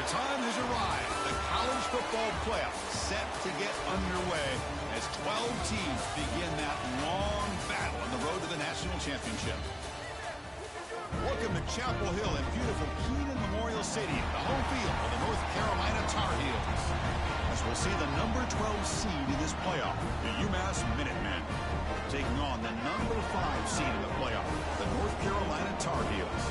The time has arrived. The college football playoff set to get underway as 12 teams begin that long battle on the road to the national championship. Welcome to Chapel Hill in beautiful Keenan Memorial Stadium, the home field of the North Carolina Tar Heels. As we'll see the number 12 seed in this playoff, the UMass Minutemen, taking on the number 5 seed in the playoff, the North Carolina Tar Heels.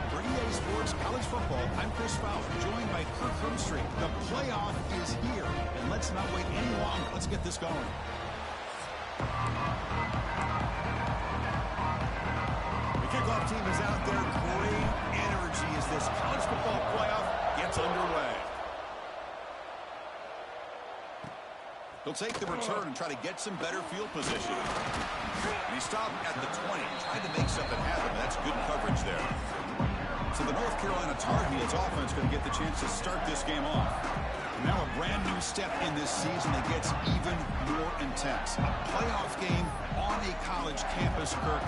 For EA Sports College Football, I'm Chris Fowler, joined by Kirk Hermstreet. The playoff is here, and let's not wait any longer. Let's get this going. The kickoff team is out there. Great energy as this college football playoff gets underway. He'll take the return and try to get some better field position. And he stopped at the 20, tried to make something happen. That's good coverage there. So the North Carolina Tar Heels offense going to get the chance to start this game off. And now a brand new step in this season that gets even more intense. A playoff game on a college campus, Kirk.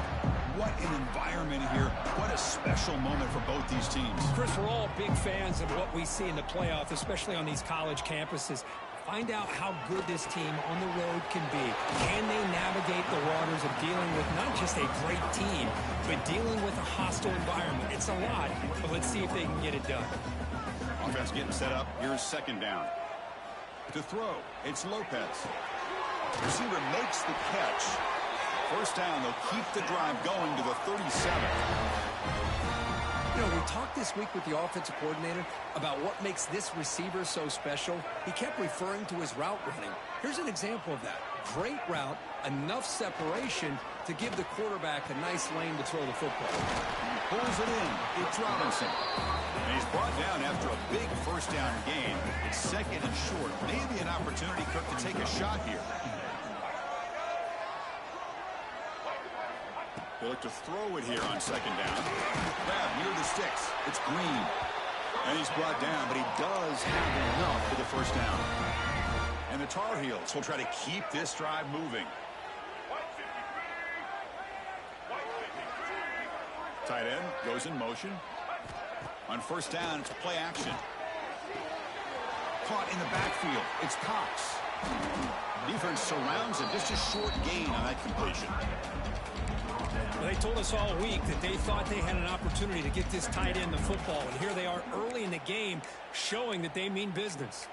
What an environment here. What a special moment for both these teams. Chris, we're all big fans of what we see in the playoff, especially on these college campuses. Find out how good this team on the road can be. Can they navigate the waters of dealing with not just a great team, but dealing with a hostile environment? It's a lot, but let's see if they can get it done. Offense getting set up. Here's second down. To throw, it's Lopez. Receiver makes the catch. First down, they'll keep the drive going to the 37. You know, we talked this week with the offensive coordinator about what makes this receiver so special. He kept referring to his route running. Here's an example of that. Great route, enough separation to give the quarterback a nice lane to throw the football. He pulls it in. It's Robinson. And he's brought down after a big first down gain. It's second and short. Maybe an opportunity, Kirk, to take a shot here. They look to throw it here on second down. Grab near the sticks. It's Green. And he's brought down, but he does have enough for the first down. And the Tar Heels will try to keep this drive moving. Tight end goes in motion. On first down, it's play action. Caught in the backfield. It's Cox. Defense surrounds him. Just a short gain on that completion. Well, they told us all week that they thought they had an opportunity to get this tight end the football, and here they are early in the game showing that they mean business.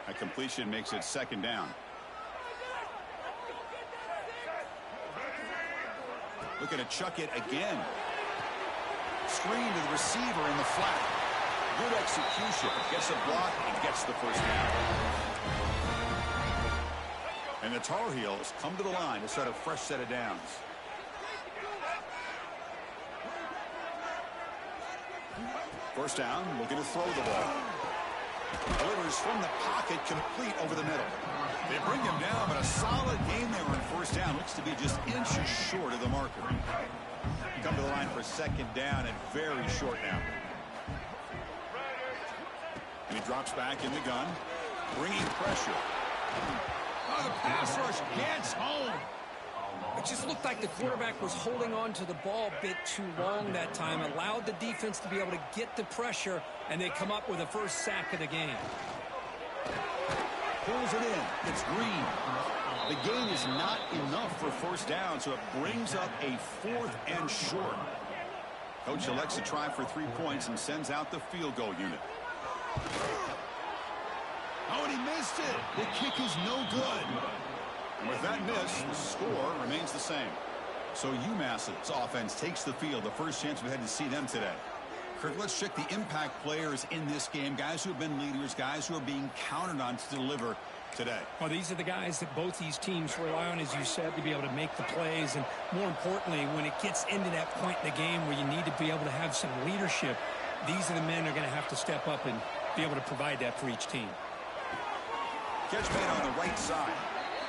That completion makes it second down. Looking to chuck it again. Screen to the receiver in the flat. Good execution. Gets a block and gets the first down. And the Tar Heels come to the line to set a fresh set of downs. First down, looking to throw the ball. Delivers from the pocket, complete over the middle. They bring him down, but a solid game there on first down. Looks to be just inches short of the marker. Come to the line for second down and very short now. And he drops back in the gun, bringing pressure. Oh, the pass rush gets home. It just looked like the quarterback was holding on to the ball a bit too long that time, allowed the defense to be able to get the pressure, and they come up with the first sack of the game. Pulls it in. It's Green. The gain is not enough for first down, so it brings up a fourth and short. Coach elects to try for 3 points and sends out the field goal unit. Oh, and he missed it. The kick is no good. And with that miss, the score remains the same. So UMass's offense takes the field. The first chance we had to see them today. Kirk, let's check the impact players in this game. Guys who have been leaders, guys who are being counted on to deliver today. Well, these are the guys that both these teams rely on, as you said, to be able to make the plays. And more importantly, when it gets into that point in the game where you need to be able to have some leadership, these are the men who are going to have to step up and be able to provide that for each team. Catch made on the right side.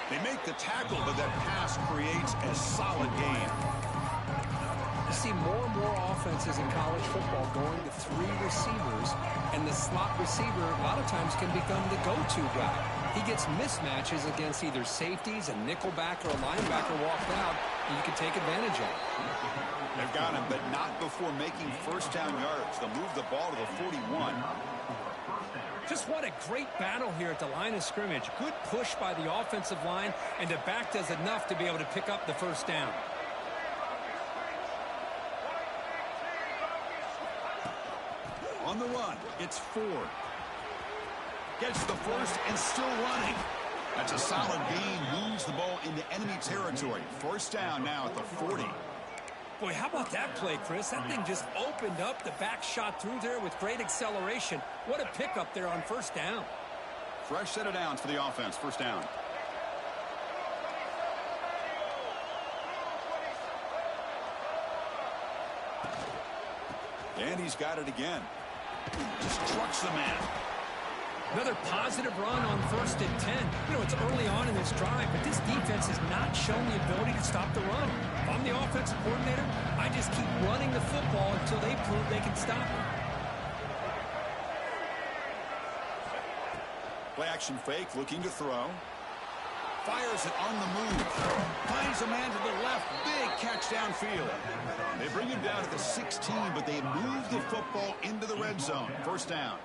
They make the tackle, but that pass creates a solid gain. You see more and more offenses in college football going to 3 receivers, and the slot receiver a lot of times can become the go-to guy. He gets mismatches against either safeties, a nickelback, or a linebacker walked out, and you can take advantage of it. They've got him, but not before making first down yards. They'll move the ball to the 41. Just what a great battle here at the line of scrimmage. Good push by the offensive line, and the back does enough to be able to pick up the first down. On the run, it's Ford. Gets the first and still running. That's a solid gain. Moves the ball into enemy territory. First down now at the 40. Boy, how about that play, Chris? That thing just opened up. The back shot through there with great acceleration. What a pickup there on first down. Fresh set of downs for the offense. First down. And he's got it again. Just trucks the man. Another positive run on 1st and 10. You know, it's early on in this drive, but this defense has not shown the ability to stop the run. If I'm the offensive coordinator, I just keep running the football until they prove they can stop it. Play action fake, looking to throw. Fires it on the move. Finds a man to the left. Big catch downfield. They bring him down to the 16, but they move the football into the red zone. First down.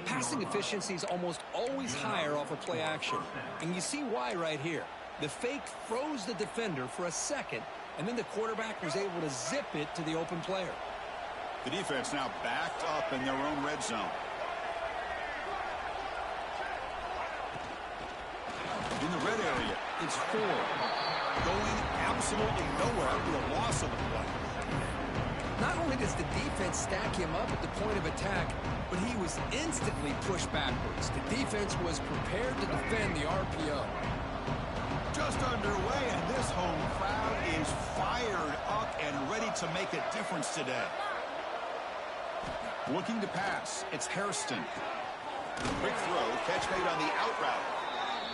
Passing efficiency is almost always higher off of play action. And you see why right here. The fake froze the defender for a second, and then the quarterback was able to zip it to the open player. The defense now backed up in their own red zone. In the red area, it's Ford. Going absolutely nowhere with a loss of the play. Not only does the defense stack him up at the point of attack, but he was instantly pushed backwards. The defense was prepared to defend the RPO. Just underway, and this home crowd is fired up and ready to make a difference today. Looking to pass, it's Hairston. Quick throw, catch made on the out route.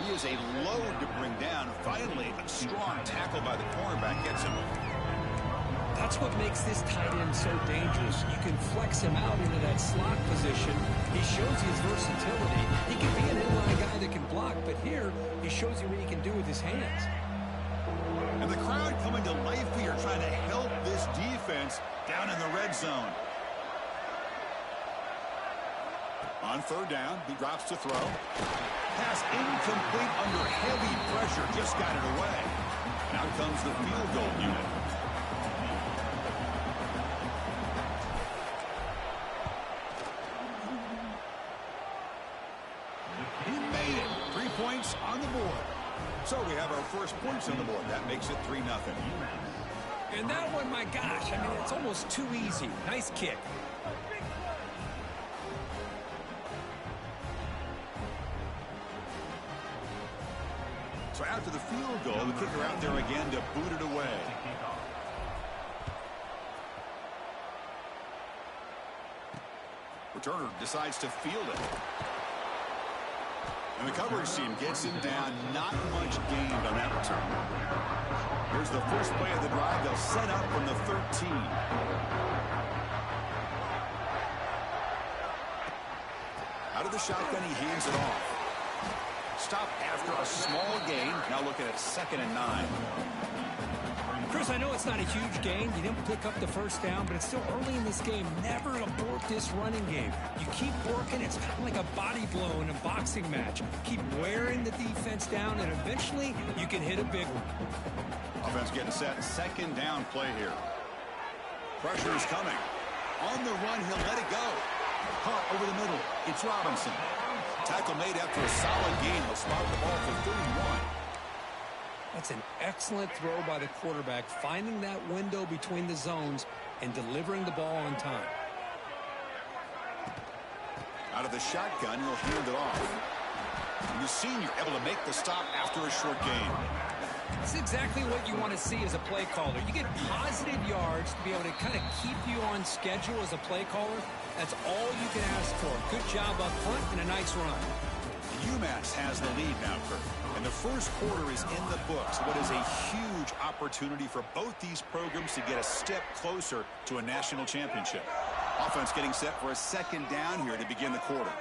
He is a load to bring down. Finally, a strong tackle by the cornerback gets him. That's what makes this tight end so dangerous. You can flex him out into that slot position. He shows his versatility. He can be an inline guy that can block, but here he shows you what he can do with his hands. And the crowd coming to life here, trying to help this defense down in the red zone. On third down, he drops to throw. Pass incomplete under heavy pressure. Just got it away. Now comes the field goal unit. He made it. 3 points on the board. So we have our first points on the board. That makes it 3-0. And that one, my gosh, I mean, it's almost too easy. Nice kick. So after the field goal, the kicker out there again to boot it away. Returner decides to field it. And the coverage team gets him down. Not much gained on that return. Here's the first play of the drive. They'll set up from the 13. Out of the shotgun, he hands it off. Stop after a small gain. Now looking at 2nd and 9. Chris, I know it's not a huge gain. You didn't pick up the first down, but it's still early in this game. Never abort this running game. You keep working. It's kind of like a body blow in a boxing match. Keep wearing the defense down, and eventually you can hit a big one. Offense getting set. 2nd down play here. Pressure is coming. On the run, he'll let it go. Caught over the middle. It's Robinson. Tackle made after a solid gain. He'll spot the ball for 31. That's an excellent throw by the quarterback, finding that window between the zones and delivering the ball on time. Out of the shotgun, he'll hand it off. And the senior able to make the stop after a short gain. That's exactly what you want to see as a play caller. You get positive yards to be able to kind of keep you on schedule as a play caller. That's all you can ask for. Good job up front and a nice run. UMass has the lead now, Kurt. And the first quarter is in the books. What is a huge opportunity for both these programs to get a step closer to a national championship. Offense getting set for a 2nd down here to begin the quarter.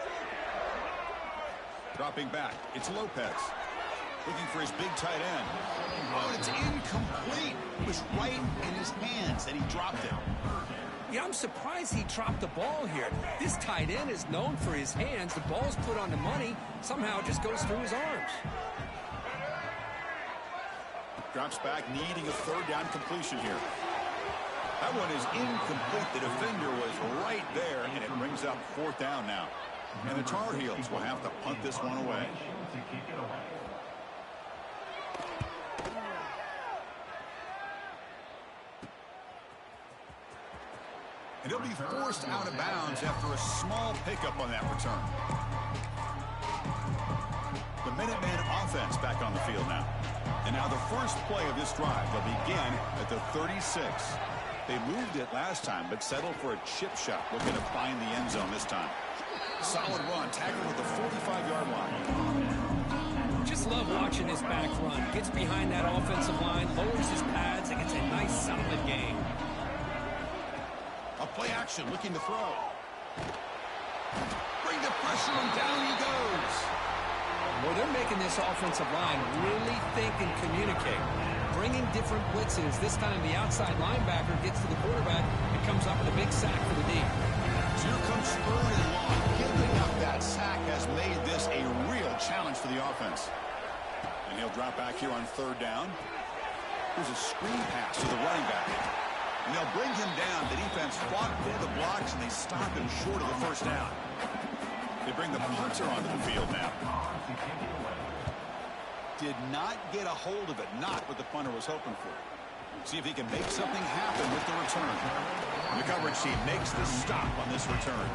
Dropping back, it's Lopez. looking for his big tight end. Oh, it's incomplete. It was right in his hands, and he dropped it. Yeah, I'm surprised he dropped the ball here. This tight end is known for his hands. The ball's put on the money. Somehow it just goes through his arms. Drops back, needing a third down completion here. That one is incomplete. The defender was right there, and it brings up fourth down now. And the Tar Heels will have to punt this one away. And he'll be forced out of bounds after a small pickup on that return. The Minutemen offense back on the field now. And now the first play of this drive will begin at the 36. They moved it last time, but settled for a chip shot, looking to find the end zone this time. Solid run, tackled at the 45-yard line. Just love watching this back run. Gets behind that offensive line, lowers his pads, and gets a nice, solid gain. A play action, looking to throw. Bring the pressure, and down he goes. Well, they're making this offensive line really think and communicate. Bringing different blitzes. This time the outside linebacker gets to the quarterback and comes up with a big sack for the D. So here comes third and long. Giving up that sack has made this a real challenge for the offense. And he'll drop back here on third down. Here's a screen pass to the running back. And they'll bring him down. The defense fought for the blocks, and they stop him short of the first down. They bring the punter onto the field now. Did not get a hold of it. Not what the punter was hoping for. See if he can make something happen with the return. The coverage team makes the stop on this return.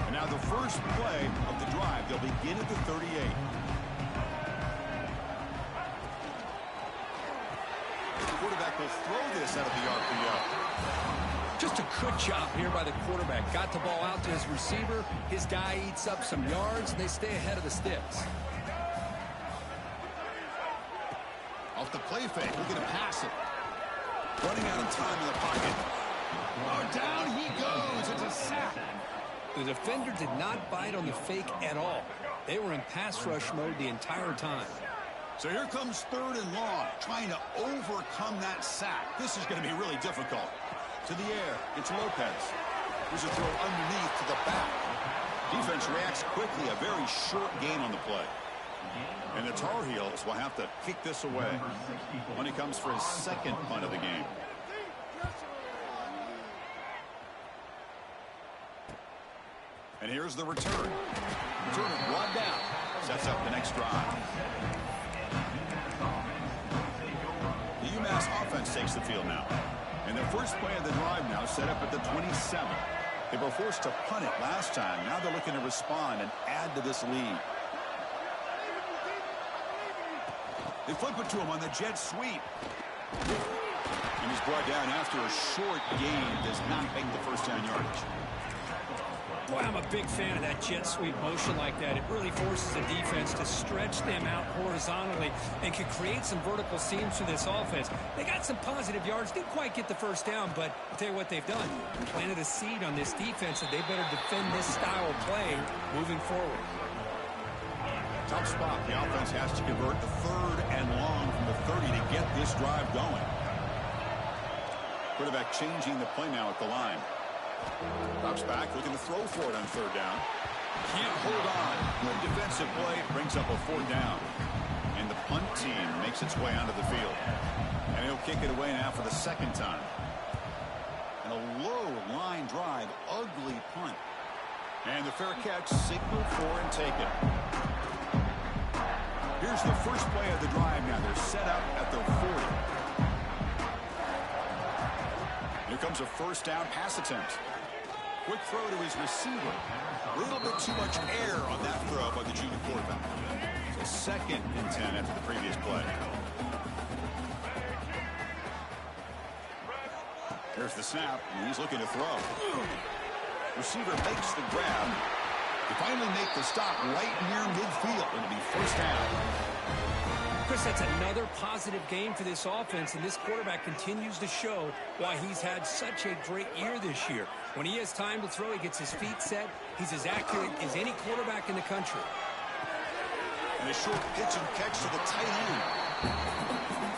And now the first play of the drive. They'll begin at the 38. The quarterback will throw this out of the RPO. Just a good job here by the quarterback. Got the ball out to his receiver. His guy eats up some yards, and they stay ahead of the sticks. Off the play fake, looking to pass it. Running out of time in the pocket. Oh, down he goes. It's a sack. The defender did not bite on the fake at all. They were in pass rush mode the entire time. So here comes third and long, trying to overcome that sack. This is going to be really difficult. To the air, it's Lopez. Here's a throw underneath to the back. Defense reacts quickly, a very short gain on the play. And the Tar Heels will have to kick this away when he comes for his second punt of the game. And here's the return. Return brought down. Sets up the next drive. The UMass offense takes the field now. And the first play of the drive now set up at the 27. They were forced to punt it last time. Now they're looking to respond and add to this lead. They flip it to him on the jet sweep. And he's brought down after a short gain. Does not make the first down yardage. Boy, I'm a big fan of that jet sweep motion like that. It really forces the defense to stretch them out horizontally and can create some vertical seams for this offense. They got some positive yards. Didn't quite get the first down, but I'll tell you what they've done. Planted a seed on this defense that they better defend this style of play moving forward. Tough spot. The offense has to convert the third and long from the 30 to get this drive going. Quarterback changing the play now at the line. Drops back, looking to throw for it on third down. Can't hold on. Good defensive play, brings up a fourth down. And the punt team makes its way onto the field. And he'll kick it away now for the second time. And a low line drive, ugly punt. And the fair catch, signaled for and taken. Here's the first play of the drive now. They're set up at the 40. Here comes a first down pass attempt. Quick throw to his receiver. A little bit too much air on that throw by the junior quarterback. It's a second and 10 after the previous play. Here's the snap, and he's looking to throw. Receiver makes the grab. They finally make the stop right near midfield. It'll be first down. Chris, that's another positive game for this offense, and this quarterback continues to show why he's had such a great year this year. When he has time to throw, he gets his feet set. He's as accurate as any quarterback in the country. And And a short pitch and catch to the tight end.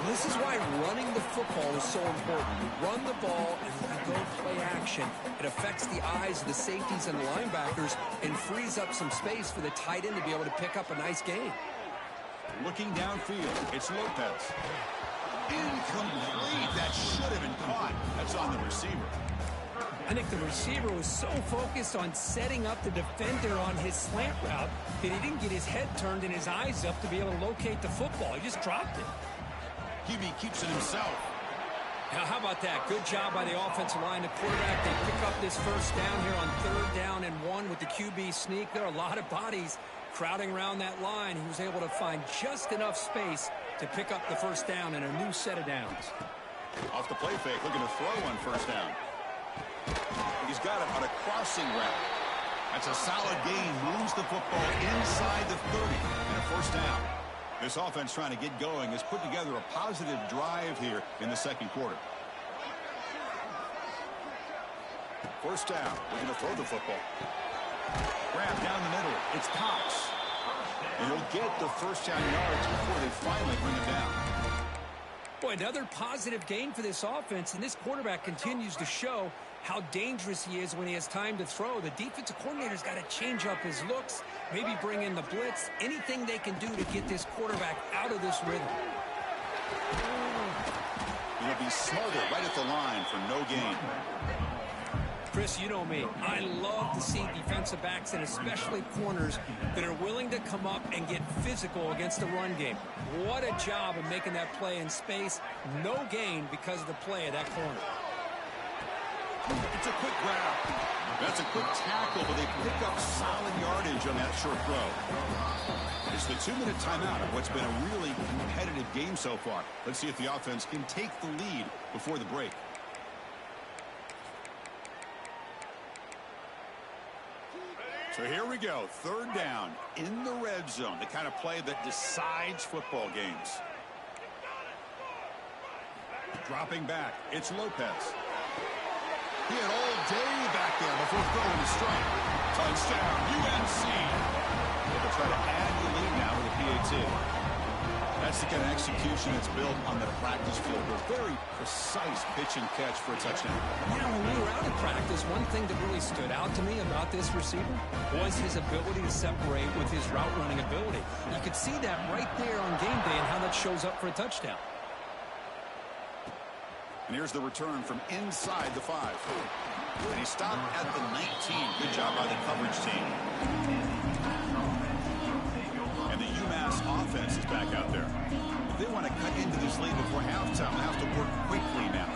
This is why running the football is so important. You run the ball, and when you go play action, it affects the eyes of the safeties and the linebackers and frees up some space for the tight end to be able to pick up a nice gain. Looking downfield, it's Lopez. Incomplete. That should have been caught. That's on the receiver. I think the receiver was so focused on setting up the defender on his slant route that he didn't get his head turned and his eyes up to be able to locate the football. He just dropped it. Hebe keeps it himself. Now, how about that? Good job by the offensive line. The quarterback, they pick up this first down here on 3rd down and 1 with the QB sneak. There are a lot of bodies crowding around that line. He was able to find just enough space to pick up the first down and a new set of downs. Off the play fake, looking to throw on 1st down. He's got it on a crossing route. That's a solid gain. Moves the football inside the 30 and a 1st down. This offense trying to get going has put together a positive drive here in the 2nd quarter. 1st down. We're going to throw the football. Grab down the middle. It's Cox. And he'll get the 1st down yards before they finally bring him down. Boy, another positive gain for this offense, and this quarterback continues to show how dangerous he is when he has time to throw. The defensive coordinator's got to change up his looks, maybe bring in the blitz, anything they can do to get this quarterback out of this rhythm. He'll be smothered right at the line for no gain. Chris, you know me. I love to see defensive backs and especially corners that are willing to come up and get physical against the run game. What a job of making that play in space. No gain because of the play of that corner. It's a quick grab. That's a quick tackle, but they pick up solid yardage on that short throw. It's the 2-minute timeout of what's been a really competitive game so far. Let's see if the offense can take the lead before the break. So here we go. 3rd down in the red zone. The kind of play that decides football games. Dropping back. It's Lopez. He had all day back there before throwing a strike. Touchdown, UNC. They'll try to add the lead now with a PAT. That's the kind of execution that's built on the practice field. A very precise pitch and catch for a touchdown. Yeah, when we were out at practice, one thing that really stood out to me about this receiver was his ability to separate with his route running ability. You could see that right there on game day and how that shows up for a touchdown. And here's the return from inside the 5. And he stopped at the 19. Good job by the coverage team. And the UMass offense is back out there. If they want to cut into this lead before halftime, they'll have to work quickly now.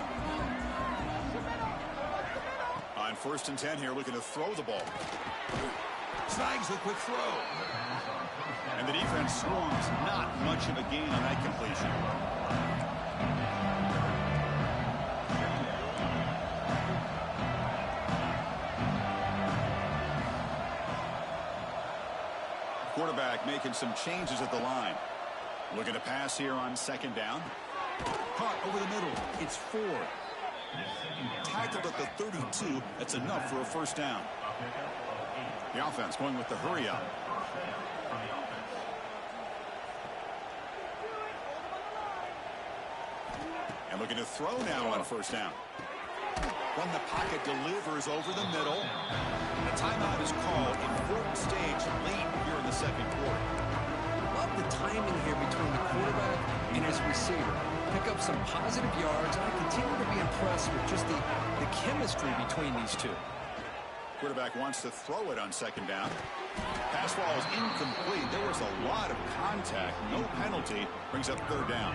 On 1st and 10 here, looking to throw the ball. Snags the quick throw. And the defense swarms. Not much of a gain on that completion. Quarterback making some changes at the line. Looking to pass here on 2nd down. Caught over the middle. It's 4. Tackled at the 32. That's enough for a 1st down. The offense going with the hurry up. And looking to throw now on 1st down. From the pocket, delivers over the middle. The timeout is called. Important stage late here in the 2nd quarter. Love the timing here between the quarterback and his receiver. Pick up some positive yards, and I continue to be impressed with just the chemistry between these two. Quarterback wants to throw it on 2nd down. Pass ball is incomplete. There was a lot of contact. No penalty. Brings up 3rd down.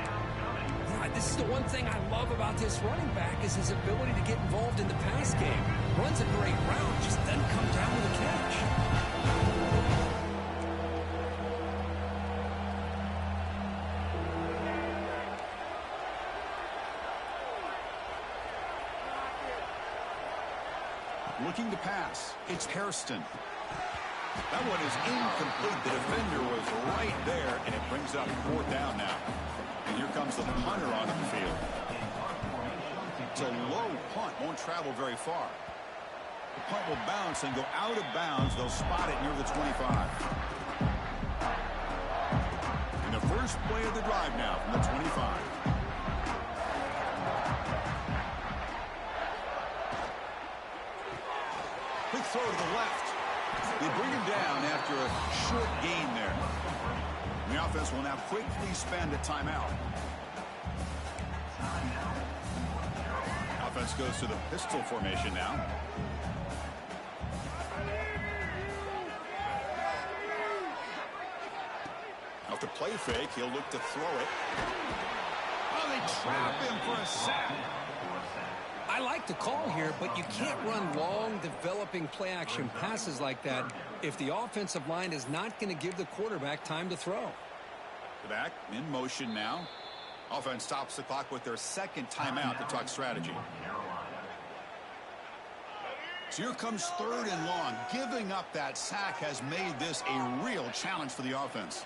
This is the one thing I love about this running back is his ability to get involved in the pass game. Runs a great route, just doesn't come down with a catch. Looking to pass. It's Hairston. That one is incomplete. The defender was right there, and it brings up 4th down now. And here comes the punter onto the field. It's a low punt. Won't travel very far. The punt will bounce and go out of bounds. They'll spot it near the 25. first play of the drive now from the 25. Quick throw to the left. They bring him down after a short gain there. And the offense will now quickly spend a timeout. Offense goes to the pistol formation now. Off the play fake, he'll look to throw it. Oh, they trap him for a sack. I like the call here, but you can't run long, developing play-action passes like that if the offensive line is not going to give the quarterback time to throw. Back in motion now. Offense stops the clock with their second timeout to talk strategy. So here comes 3rd and long. Giving up that sack has made this a real challenge for the offense.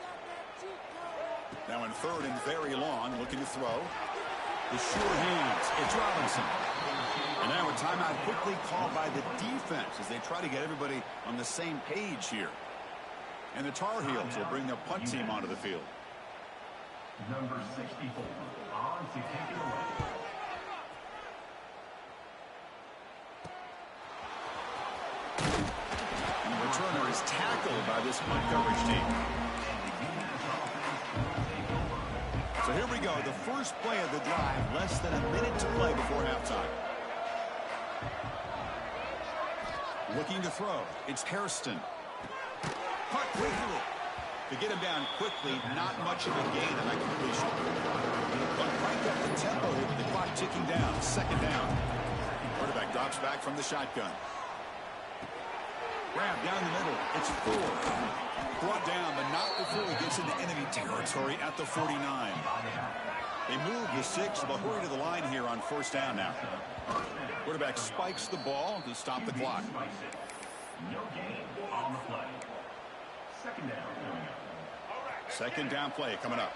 Now in 3rd and very long, looking to throw. The sure hands. It's Robinson. And now a timeout quickly called by the defense as they try to get everybody on the same page here. And the Tar Heels will bring their punt team onto the field. Number 64 on to take it away. And the returner is tackled by this punt coverage team. So here we go, the first play of the drive, less than a minute to play before halftime. Looking to throw, it's Hairston. Caught quickly. To get him down quickly, not much of a gain on that completion. But crank up the tempo here with the clock ticking down. 2nd down. Quarterback drops back from the shotgun. Grab down the middle. It's 4. Brought down, but not before he gets into enemy territory at the 49. They move the 6. They'll hurry to the line here on 1st down now. Quarterback spikes the ball to stop the clock. No gain on the play. 2nd down. 2nd down play coming up.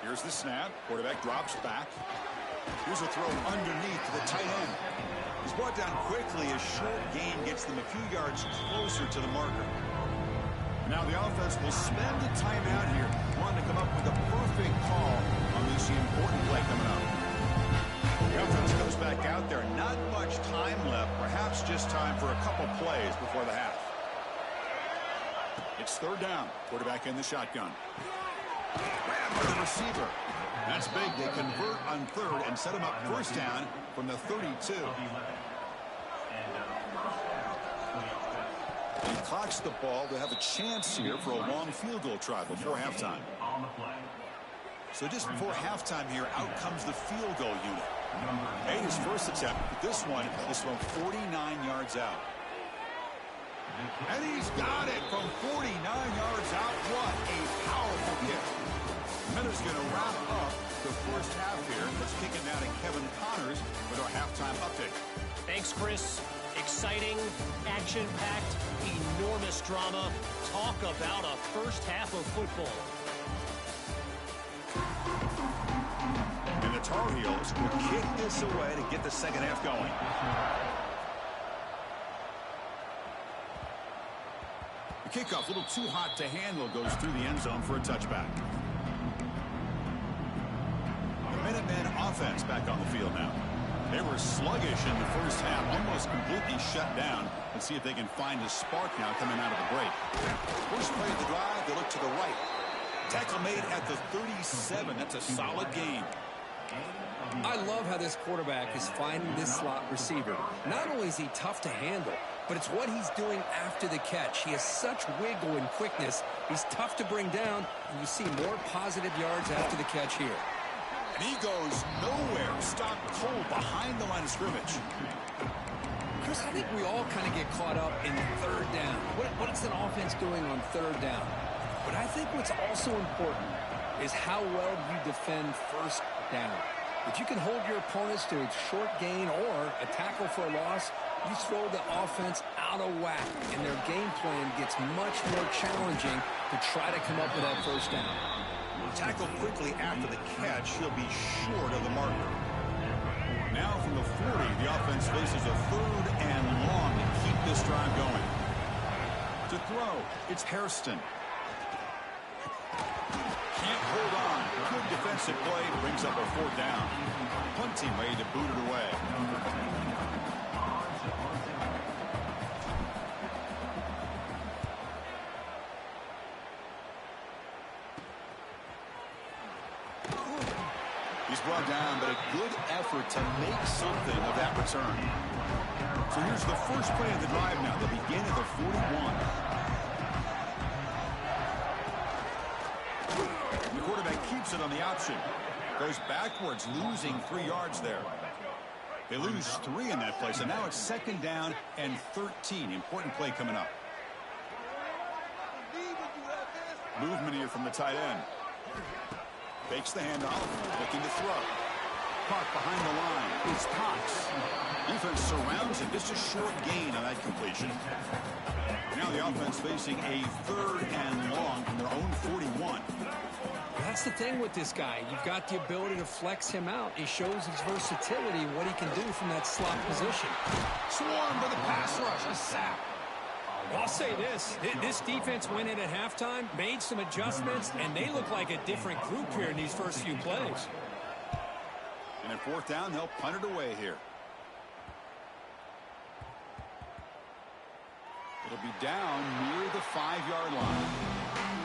Here's the snap. Quarterback drops back. Here's a throw underneath to the tight end. He's brought down quickly. A short gain gets them a few yards closer to the marker. Now the offense will spend a timeout here, wanting to come up with a perfect call on this important play coming up. The offense comes back out there. Not much time left. Perhaps just time for a couple plays before the half. It's 3rd down. Quarterback in the shotgun. Grab by the receiver. That's big. They convert on 3rd and set him up 1st down from the 32. He clocks the ball to have a chance here for a long field goal try before halftime. So just before halftime here, out comes the field goal unit. Made his first attempt, but this one is from 49 yards out. And he's got it from 49 yards out. What a powerful kick. Miller's going to wrap up the first half here. Let's kick it now to Kevin Connors with our halftime update. Thanks, Chris. Exciting, action-packed, enormous drama. Talk about a first half of football. And the Tar Heels will kick this away to get the second half going. The kickoff, a little too hot to handle, goes through the end zone for a touchback. The Minutemen offense back on the field now. They were sluggish in the first half, almost completely shut down. Let's see if they can find a spark now coming out of the break. First play of the drive, they look to the right. Tackle made at the 37. That's a solid gain. I love how this quarterback is finding this slot receiver. Not only is he tough to handle, but it's what he's doing after the catch. He has such wiggle and quickness. He's tough to bring down, and you see more positive yards after the catch here. And he goes nowhere. Stopped cold behind the line of scrimmage. Chris, I think we all kind of get caught up in 3rd down. What is an offense doing on 3rd down? But I think what's also important is how well you defend 1st down. If you can hold your opponents to a short gain or a tackle for a loss, you throw the offense out of whack, and their game plan gets much more challenging to try to come up with that 1st down. Tackled quickly after the catch, he'll be short of the marker. Now from the 40, the offense faces a 3rd and long to keep this drive going. To throw, it's Hairston. Can't hold on. Good defensive play. Brings up a 4th down. Punt team ready to boot it away. He's brought down, but a good effort to make something of that return. So here's the first play of the drive now. They begin at the 41. The quarterback keeps it on the option. Goes backwards, losing 3 yards there. They lose 3 in that play, so now it's 2nd down and 13. Important play coming up. Movement here from the tight end. Fakes the handoff, looking to throw. Caught behind the line. It's Cox. Defense surrounds him. Just a short gain on that completion. Now the offense facing a 3rd and long from their own 41. That's the thing with this guy. You've got the ability to flex him out. He shows his versatility, what he can do from that slot position. Swarm for the pass rush. A sack. Well, I'll say this defense went in at halftime, made some adjustments, and they look like a different group here in these first few plays. And at 4th down, they'll punt it away here. It'll be down near the 5-yard line.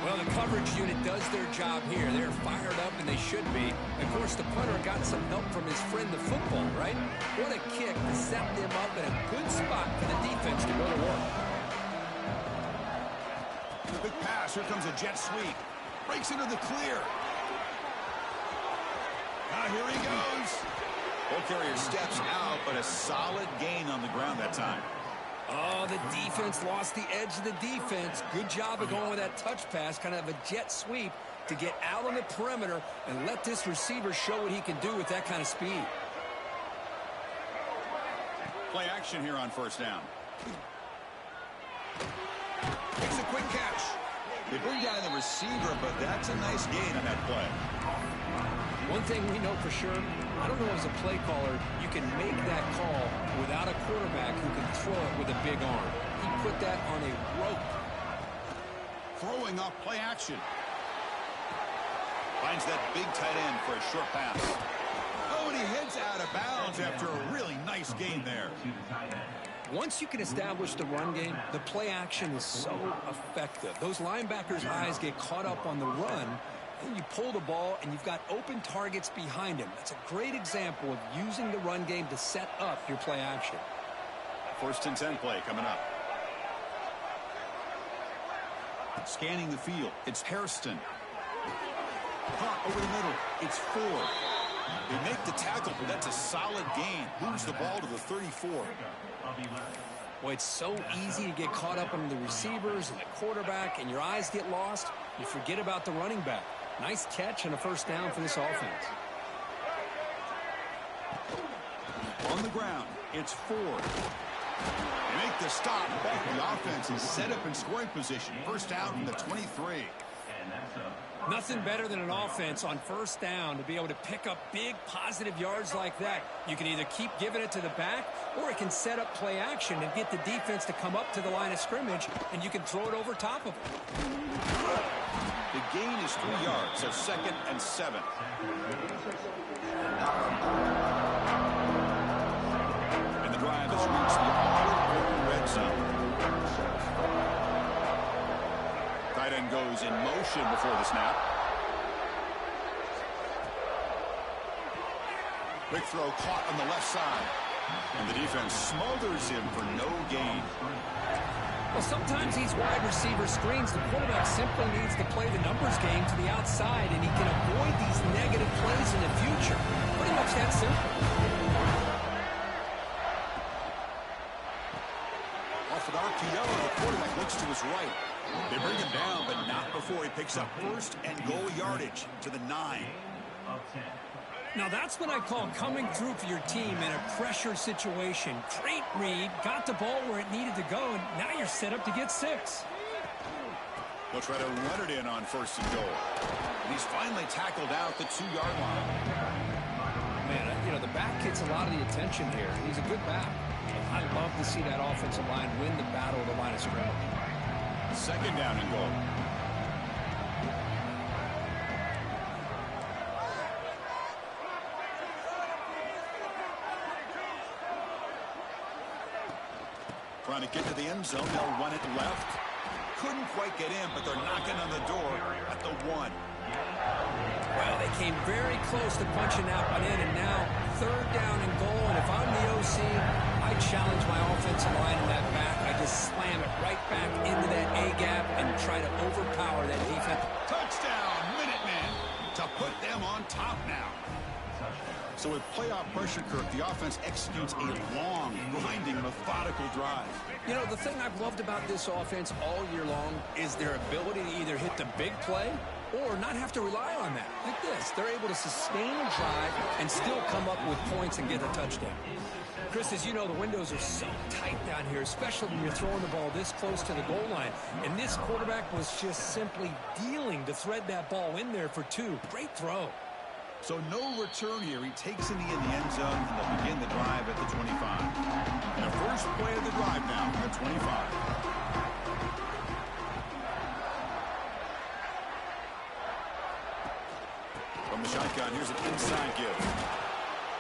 Well, the coverage unit does their job here. They're fired up, and they should be. Of course, the punter got some help from his friend, the football, right? What a kick to set them up in a good spot for the defense to go to work. The big pass. Here comes a jet sweep. Breaks into the clear. Now here he goes. Ball carrier steps out, but a solid gain on the ground that time. Oh, the defense lost the edge of the defense. Good job of going with that touch pass, kind of a jet sweep to get out on the perimeter and let this receiver show what he can do with that kind of speed. Play action here on 1st down. Makes a quick catch. They bring down the receiver, but that's a nice gain on that play. One thing we know for sure, I don't know as a play caller, you can make that call without a quarterback who can throw it with a big arm. He put that on a rope. Throwing up play action. Finds that big tight end for a short pass. Oh, and he heads out of bounds after a really nice gain there. Once you can establish the run game, the play action is so effective. Those linebackers' eyes get caught up on the run, and you pull the ball, and you've got open targets behind him. That's a great example of using the run game to set up your play action. 1st and 10 play coming up. Scanning the field. It's Hairston. Caught over the middle. It's Ford. They make the tackle, but that's a solid gain. Moves the ball to the 34. Boy, it's so easy to get caught up on the receivers and the quarterback, and your eyes get lost. You forget about the running back. Nice catch and a 1st down for this offense. On the ground, it's Ford. They make the stop, but the offense is set up in scoring position. 1st down from the 23. Nothing better than an offense on 1st down to be able to pick up big positive yards like that. You can either keep giving it to the back, or it can set up play action and get the defense to come up to the line of scrimmage, and you can throw it over top of them. The gain is 3 yards, so 2nd and 7. And the drive has reached the all-important red zone. Tight end goes in motion before the snap. Quick throw caught on the left side. And the defense smothers him for no gain. Well, sometimes these wide receiver screens, the quarterback simply needs to play the numbers game to the outside, and he can avoid these negative plays in the future. Pretty much that simple. Off an RPO, the quarterback looks to his right. They bring him down, but not before he picks up 1st and goal yardage to the 9. Now that's what I call coming through for your team in a pressure situation. Great read, got the ball where it needed to go, and now you're set up to get 6. They'll try to run it in on 1st and goal. And he's finally tackled out the 2-yard line. Man, You know, the back gets a lot of the attention here. He's a good back. I love to see that offensive line win the battle of the line of scrimmage. Second down and goal. Trying to get to the end zone. They'll run it left. Couldn't quite get in, but they're knocking on the door at the 1. Well, they came very close to punching that one in, and now third down and goal. And if I'm the OC, I challenge my offensive line in that back. I just slam it right back into that A-gap and try to overpower that defense. Touchdown, Minutemen, to put them on top now. So with playoff pressure, Kirk, the offense executes a long, grinding, methodical drive. You know, the thing I've loved about this offense all year long is their ability to either hit the big play or not have to rely on that. Like this, they're able to sustain a drive and still come up with points and get a touchdown. Chris, as you know, the windows are so tight down here, especially when you're throwing the ball this close to the goal line. And this quarterback was just simply dealing to thread that ball in there for 2. Great throw. So no return here. He takes in the end zone, and they'll begin the drive at the 25. The first play of the drive now at 25. From the shotgun, here's an inside give.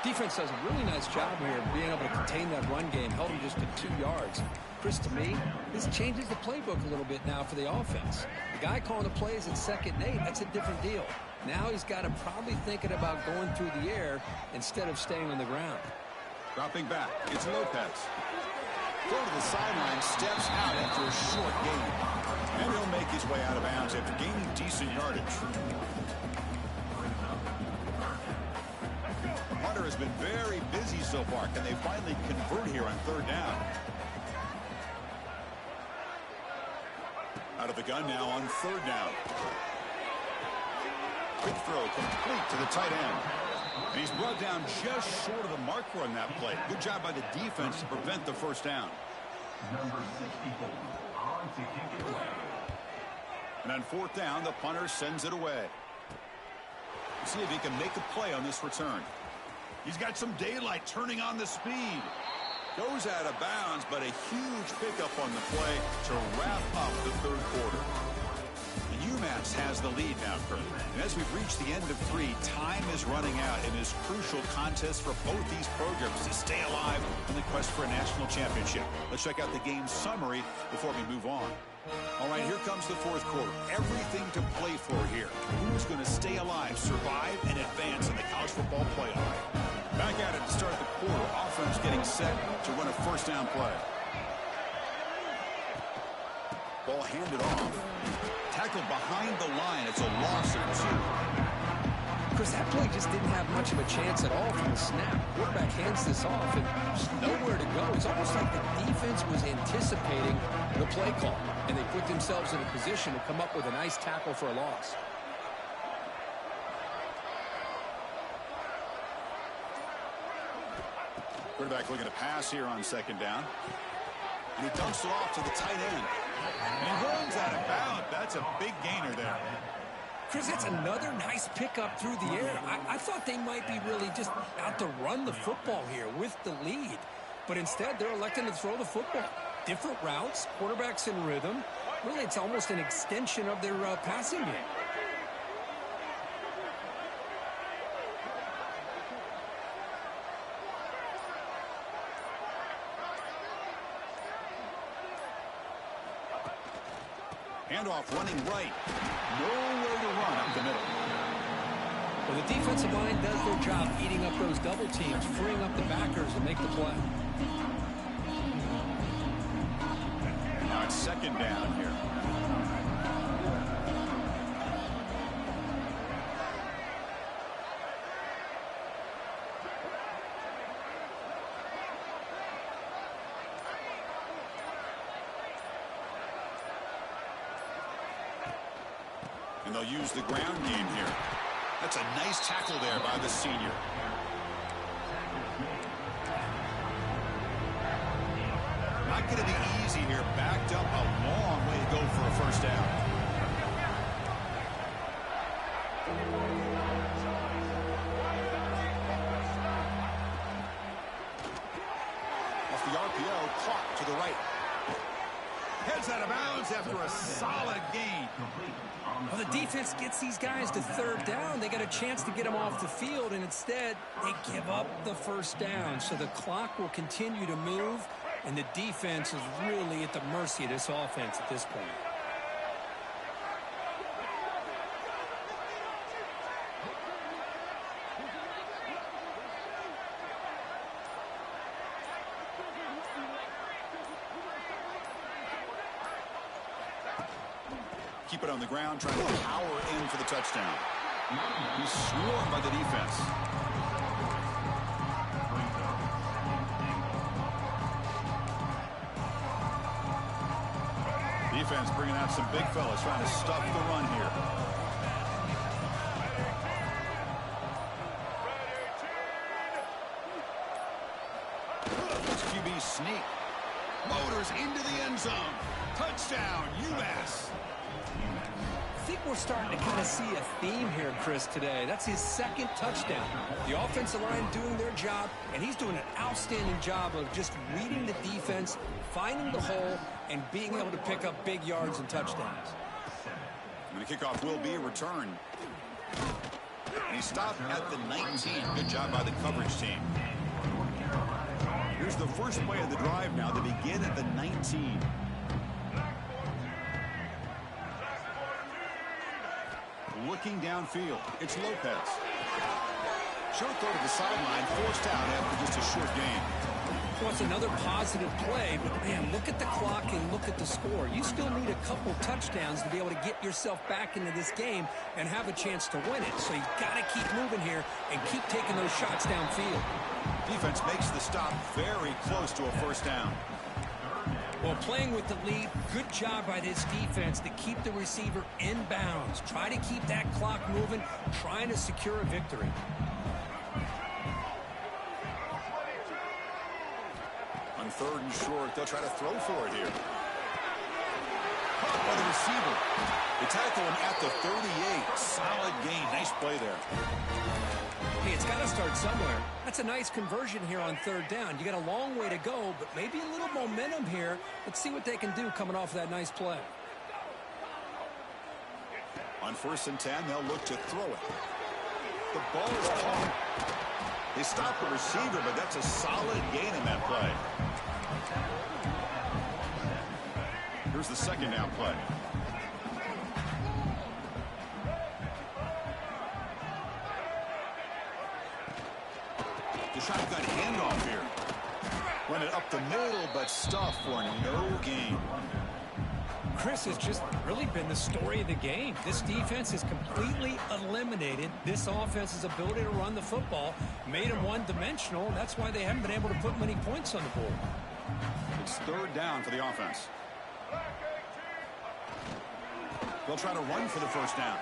Defense does a really nice job here of being able to contain that run game, held him just to 2 yards. Chris, to me, this changes the playbook a little bit now for the offense. The guy calling the plays at 2nd and 8, that's a different deal. Now he's got him probably thinking about going through the air instead of staying on the ground. Dropping back, it's Lopez. Throw to the sideline, steps out after a short gain. And he'll make his way out of bounds after gaining decent yardage. Hunter has been very busy so far. Can they finally convert here on 3rd down? Out of the gun now on 3rd down. Quick throw complete to the tight end. And he's brought down just short of the marker on that play. Good job by the defense to prevent the first down. Number 64 on to kick it away. And on 4th down, the punter sends it away. Let's see if he can make a play on this return. He's got some daylight, turning on the speed. Goes out of bounds, but a huge pickup on the play to wrap up the 3rd quarter. And UMass has the lead now, Kurt. And as we've reached the end of 3, time is running out in this crucial contest for both these programs to stay alive in the quest for a national championship. Let's check out the game summary before we move on. All right, here comes the 4th quarter. Everything to play for here. Who's going to stay alive, survive, and advance in the college football playoff? Back at it to start the quarter. Offense getting set to run a first down play. Ball handed off. Tackled behind the line. It's a loss of 2. Chris, that play just didn't have much of a chance at all from the snap. Quarterback hands this off and just nowhere to go. It's almost like the defense was anticipating the play call, and they put themselves in a position to come up with a nice tackle for a loss. Quarterback looking to pass here on 2nd down. And he dumps it off to the tight end. And he runs out of bounds. That's a big gainer there. Chris, that's another nice pickup through the air. I thought they might be really just out to run the football here with the lead. But instead, they're electing to throw the football. Different routes, quarterbacks in rhythm. Really, it's almost an extension of their passing game. Handoff running right. Nowhere to run up the middle. Well, the defensive line does their job eating up those double teams, freeing up the backers to make the play. Now it's 2nd down here. And they'll use the ground game here. That's a nice tackle there by the senior. Not going to be easy here. Backed up a long way to go for a first down. to the right. Heads out of bounds after a solid gain. Well, the defense gets these guys to third down. They got a chance to get them off the field, and instead they give up the first down. So the clock will continue to move, and the defense is really at the mercy of this offense at this point. Keep it on the ground, trying to power in for the touchdown. He's swarmed by the defense. Defense bringing out some big fellas, trying to stuff the run here. It's QB sneak. Motors into the end zone. Touchdown, UMass. I think we're starting to kind of see a theme here, Chris, today. That's his second touchdown. The offensive line doing their job, and he's doing an outstanding job of just reading the defense, finding the hole, and being able to pick up big yards and touchdowns. And the kickoff will be a return. And he stopped at the 19. Good job by the coverage team. Here's the first play of the drive now. They begin at the 19. Looking downfield, it's Lopez. Short throw to the sideline, forced out after just a short gain. Well, it's another positive play, but man, look at the clock and look at the score. You still need a couple touchdowns to be able to get yourself back into this game and have a chance to win it. So you've got to keep moving here and keep taking those shots downfield. Defense makes the stop very close to a first down. Well, playing with the lead, good job by this defense to keep the receiver in bounds. Try to keep that clock moving, trying to secure a victory. On third and short, they'll try to throw for it here. Caught by the receiver. They tackle him at the 38. Solid gain. Nice play there. Hey, it's got to start somewhere. That's a nice conversion here on third down. You got a long way to go, but maybe a little momentum here. Let's see what they can do coming off that nice play. On 1st and 10, they'll look to throw it. The ball is caught. They stop the receiver, but that's a solid gain in that play. Here's the second down play. The shotgun handoff here. Run it up the middle, but stuffed for no gain. Chris has just really been the story of the game. This defense has completely eliminated this offense's ability to run the football, made them one-dimensional. That's why they haven't been able to put many points on the board. It's third down for the offense. They'll try to run for the first down.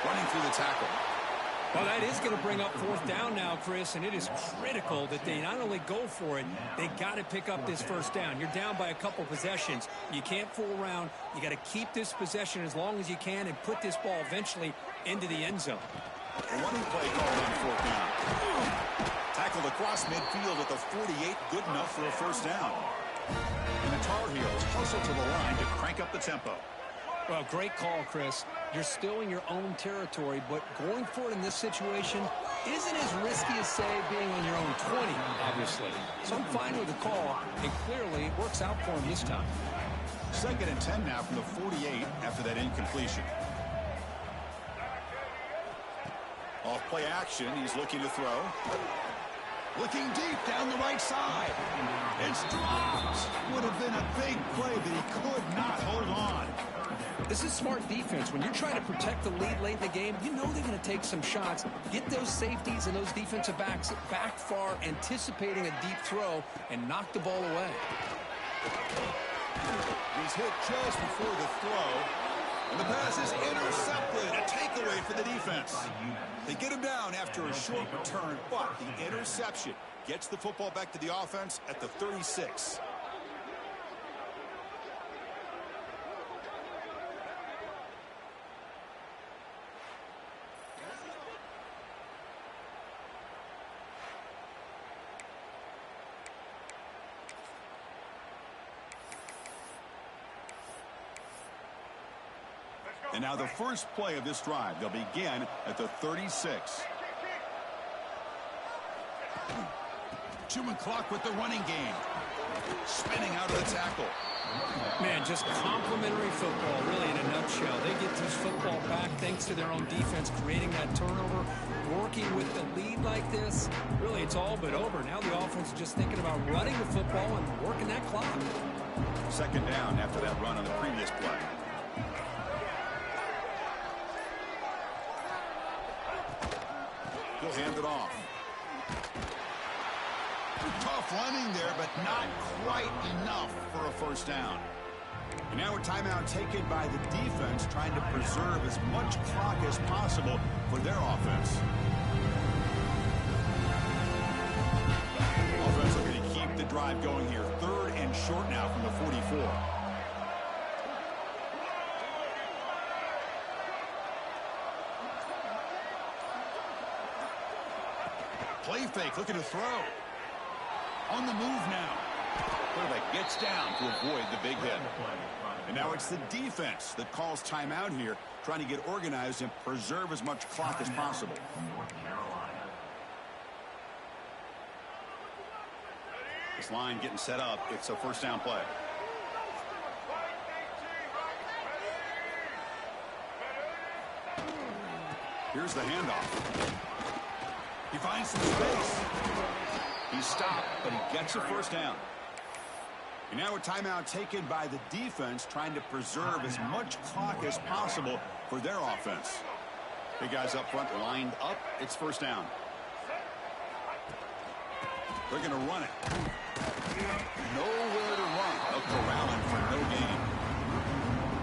Running through the tackle. Well, that is going to bring up fourth down now, Chris, and it is critical that they not only go for it, they got to pick up this first down. You're down by a couple possessions. You can't fool around. You got to keep this possession as long as you can and put this ball eventually into the end zone. A running play called on fourth down. Tackled across midfield at the 48, good enough for a first down. And the Tar Heels hustle to the line to crank up the tempo. Well, great call, Chris. You're still in your own territory, but going for it in this situation isn't as risky as, say, being on your own 20, obviously. So I'm fine with the call, and clearly it works out for him this time. 2nd and 10 now from the 48 after that incompletion. Off play action, he's looking to throw. Looking deep down the right side. It's dropped. Would have been a big play, but he could not hold on. This is smart defense. When you're trying to protect the lead late in the game, you know they're going to take some shots. Get those safeties and those defensive backs back far, anticipating a deep throw, and knock the ball away. He's hit just before the throw. And the pass is intercepted. A takeaway for the defense. They get him down after a short return, but the interception gets the football back to the offense at the 36. And now the first play of this drive. They'll begin at the 36. Chewing clock with the running game. Spinning out of the tackle. Man, just complimentary football, really, in a nutshell. They get this football back thanks to their own defense, creating that turnover, working with the lead like this. Really, it's all but over. Now the offense is just thinking about running the football and working that clock. Second down after that run on the previous play. He'll hand it off. Tough running there, but not quite enough for a first down. And now a timeout taken by the defense, trying to preserve as much clock as possible for their offense. Offense looking to keep the drive going here. Third and short now from the 44. Play fake, looking to throw. On the move now. Quarterback gets down to avoid the big hit. And now it's the defense that calls timeout here, trying to get organized and preserve as much clock as possible. This line getting set up. It's a first down play. Here's the handoff. He finds some space. He's stopped, but he gets a first down. And now a timeout taken by the defense, trying to preserve as much clock as possible for their offense. Big guys up front lined up. It's first down. They're going to run it. Nowhere to run. They'll corral him for no gain.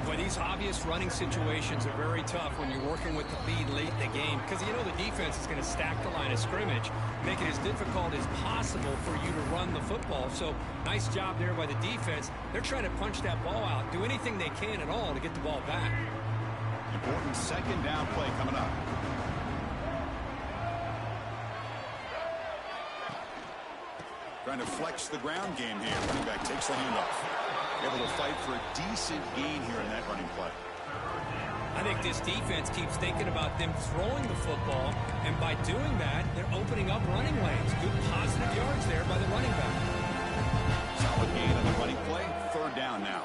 Boy, these obvious running situations are very tough when you're working with the lead late in the game, because you know the defense is going to stack the line of scrimmage, make it as difficult as possible for you to run the football. So nice job there by the defense. They're trying to punch that ball out, do anything they can at all to get the ball back. Important second down play coming up. Trying to flex the ground game here. Running back takes the handoff. Able to fight for a decent gain here in that running play. I think this defense keeps thinking about them throwing the football, and by doing that, they're opening up running lanes. Good positive yards there by the running back. Solid gain on the running play. Third down now.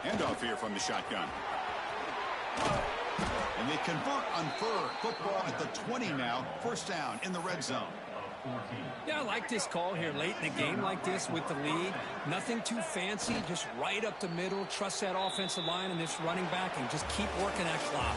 Handoff here from the shotgun. And they convert on third. Football at the 20 now. First down in the red zone. Yeah, I like this call here late in a game like this with the lead. Nothing too fancy, just right up the middle. Trust that offensive line and this running back and just keep working that clock.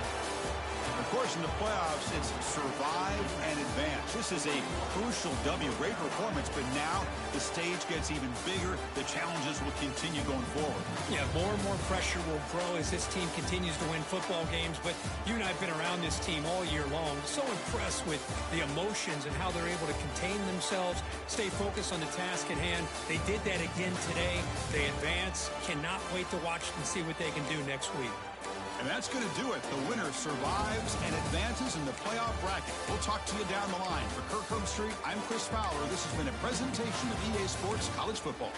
Of course, in the playoffs, it's survive and advance. This is a crucial W. Great performance, but now the stage gets even bigger. The challenges will continue going forward. Yeah, more and more pressure will grow as this team continues to win football games. But you and I have been around this team all year long. So impressed with the emotions and how they're able to contain themselves, stay focused on the task at hand. They did that again today. They advance. Cannot wait to watch and see what they can do next week. And that's going to do it. The winner survives and advances in the playoff bracket. We'll talk to you down the line. For Kirk Herbstreit, I'm Chris Fowler. This has been a presentation of EA Sports College Football.